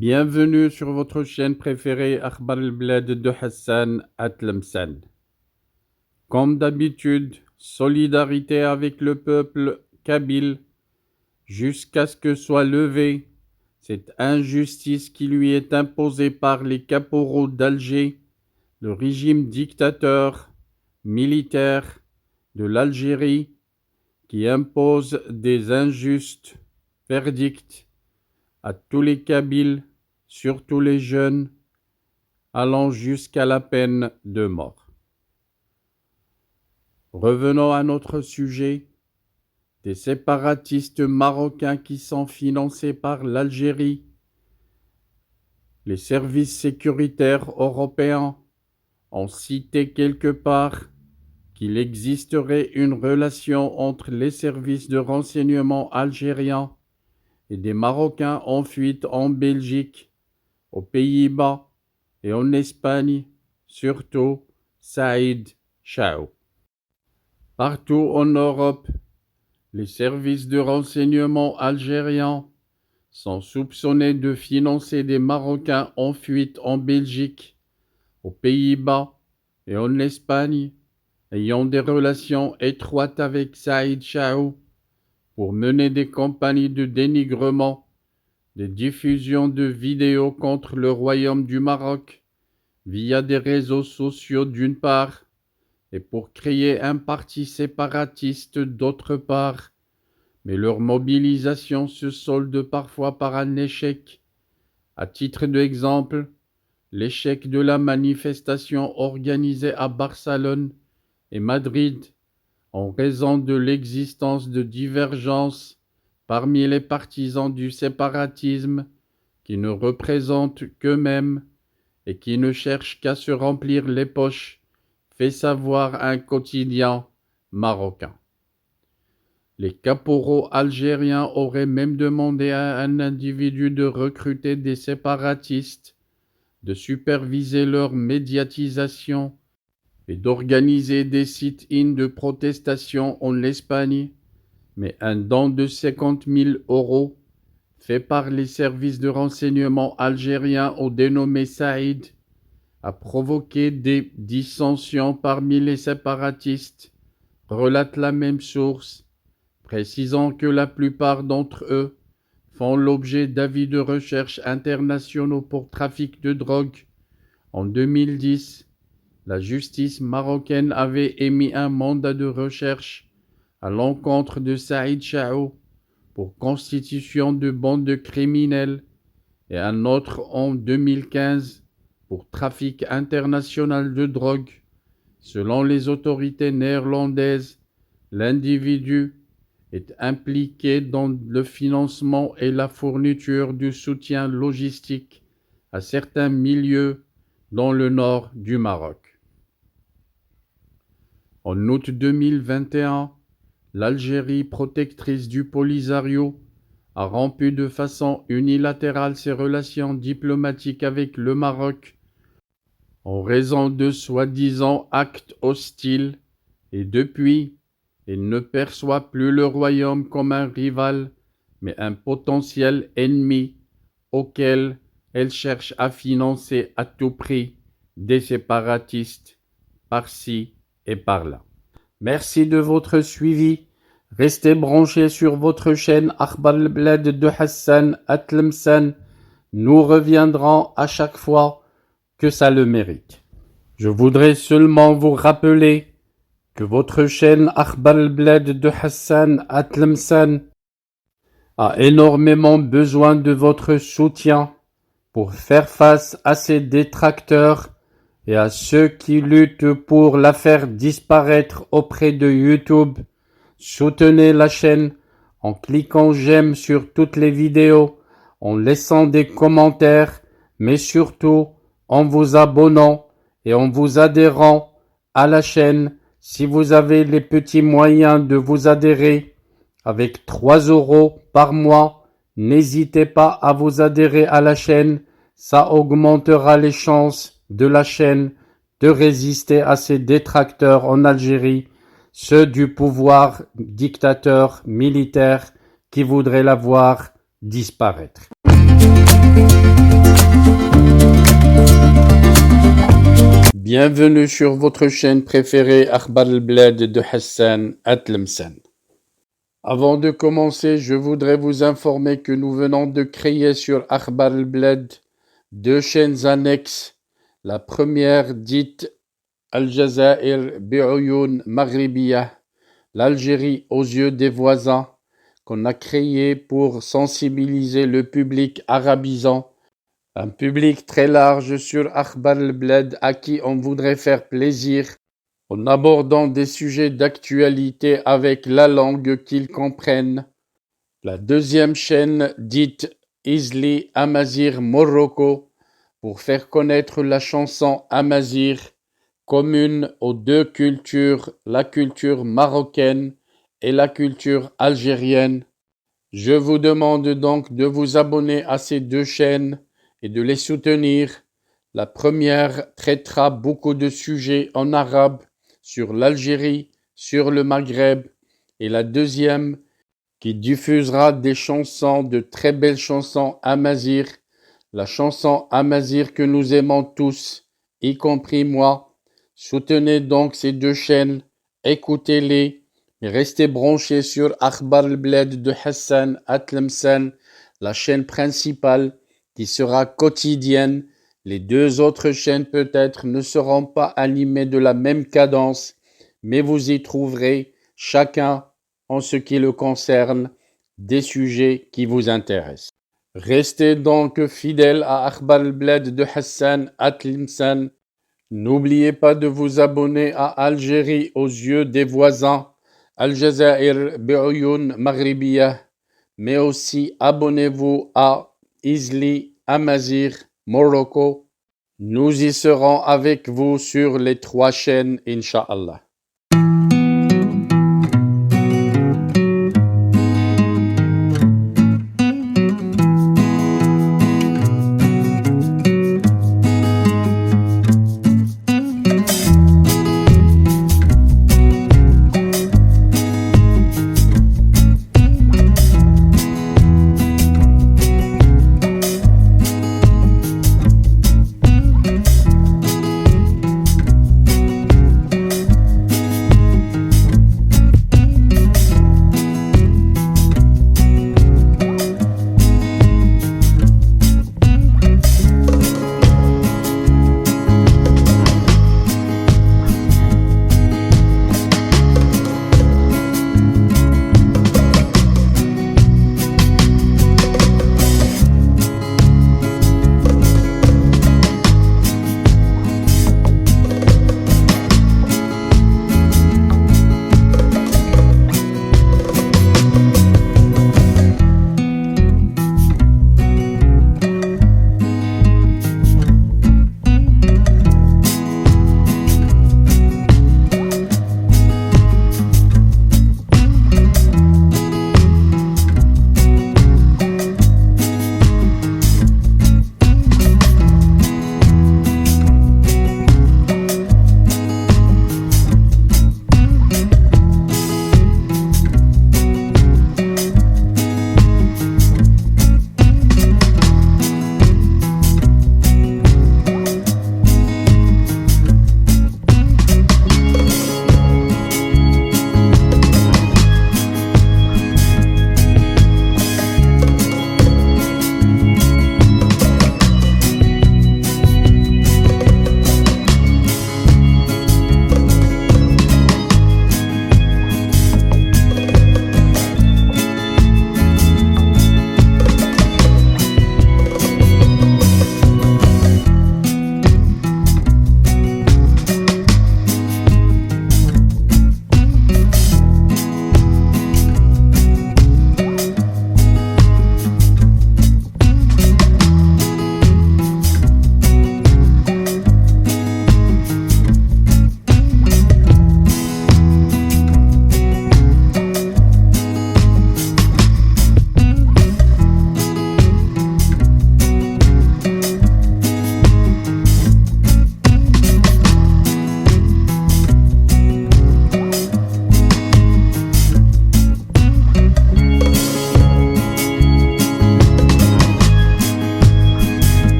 Bienvenue sur votre chaîne préférée Akhbar al-Blad de Hassan Atlemsan. Comme d'habitude, solidarité avec le peuple kabyle jusqu'à ce que soit levée cette injustice qui lui est imposée par les caporaux d'Alger, le régime dictateur militaire de l'Algérie qui impose des injustes verdicts à tous les Kabyles, surtout les jeunes, allant jusqu'à la peine de mort. Revenons à notre sujet, des séparatistes marocains qui sont financés par l'Algérie. Les services sécuritaires européens ont cité quelque part qu'il existerait une relation entre les services de renseignement algériens et des Marocains en fuite en Belgique, aux Pays-Bas et en Espagne, surtout Saïd Chao. Partout en Europe, les services de renseignement algériens sont soupçonnés de financer des Marocains en fuite en Belgique, aux Pays-Bas et en Espagne, ayant des relations étroites avec Saïd Chao pour mener des campagnes de dénigrement, des diffusions de vidéos contre le Royaume du Maroc via des réseaux sociaux d'une part, et pour créer un parti séparatiste d'autre part, mais leur mobilisation se solde parfois par un échec. À titre d'exemple, l'échec de la manifestation organisée à Barcelone et Madrid en raison de l'existence de divergences parmi les partisans du séparatisme qui ne représentent qu'eux-mêmes et qui ne cherchent qu'à se remplir les poches, fait savoir un quotidien marocain. Les caporaux algériens auraient même demandé à un individu de recruter des séparatistes, de superviser leur médiatisation et d'organiser des sit-ins de protestation en Espagne, mais un don de 50 000 € fait par les services de renseignement algériens au dénommé Saïd a provoqué des dissensions parmi les séparatistes, relate la même source, précisant que la plupart d'entre eux font l'objet d'avis de recherche internationaux pour trafic de drogue. En 2010, la justice marocaine avait émis un mandat de recherche à l'encontre de Saïd Chao pour constitution de bande criminelle et un autre en 2015 pour trafic international de drogue. Selon les autorités néerlandaises, l'individu est impliqué dans le financement et la fourniture du soutien logistique à certains milieux dans le nord du Maroc. En août 2021, l'Algérie, protectrice du Polisario, a rompu de façon unilatérale ses relations diplomatiques avec le Maroc en raison de soi-disant actes hostiles et depuis, elle ne perçoit plus le royaume comme un rival, mais un potentiel ennemi auquel elle cherche à financer à tout prix des séparatistes par-ci et par-là. Merci de votre suivi. Restez branchés sur votre chaîne Akhbar al-Blad de Hassan Atlemsan. Nous reviendrons à chaque fois que ça le mérite. Je voudrais seulement vous rappeler que votre chaîne Akhbar al-Blad de Hassan Atlemsan a énormément besoin de votre soutien pour faire face à ces détracteurs et à ceux qui luttent pour la faire disparaître auprès de YouTube. Soutenez la chaîne en cliquant j'aime sur toutes les vidéos, en laissant des commentaires, mais surtout en vous abonnant et en vous adhérant à la chaîne si vous avez les petits moyens de vous adhérer. Avec 3 € par mois, n'hésitez pas à vous adhérer à la chaîne, ça augmentera les chances de la chaîne de résister à ces détracteurs en Algérie, ceux du pouvoir dictateur militaire qui voudraient la voir disparaître. Bienvenue sur votre chaîne préférée Akhbar al-Blad de Hassan Atlemsan. Avant de commencer, je voudrais vous informer que nous venons de créer sur Akhbar al-Blad deux chaînes annexes. La première dite Al-Jazair bi'Uyun Maghribiyah, l'Algérie aux yeux des voisins, qu'on a créée pour sensibiliser le public arabisant, un public très large sur Akhbar al-Blad à qui on voudrait faire plaisir en abordant des sujets d'actualité avec la langue qu'ils comprennent. La deuxième chaîne dite Izli Amazir Morocco pour faire connaître la chanson Amazir, commune aux deux cultures, la culture marocaine et la culture algérienne. Je vous demande donc de vous abonner à ces deux chaînes et de les soutenir. La première traitera beaucoup de sujets en arabe sur l'Algérie, sur le Maghreb, et la deuxième qui diffusera des chansons, de très belles chansons amazigh, la chanson amazigh que nous aimons tous, y compris moi. Soutenez donc ces deux chaînes, écoutez-les, et restez branchés sur Akhbar al-Blad de Hassan Atlemsan, la chaîne principale qui sera quotidienne. Les deux autres chaînes peut-être ne seront pas animées de la même cadence, mais vous y trouverez chacun, en ce qui le concerne, des sujets qui vous intéressent. Restez donc fidèles à Akhbar al-Blad de Hassan Atlemsan. N'oubliez pas de vous abonner à Algérie aux yeux des voisins, Al-Jazair bi'Uyun Maghribiyah, mais aussi abonnez-vous à Izli Amazir Morocco. Nous y serons avec vous sur les trois chaînes, Inch'Allah.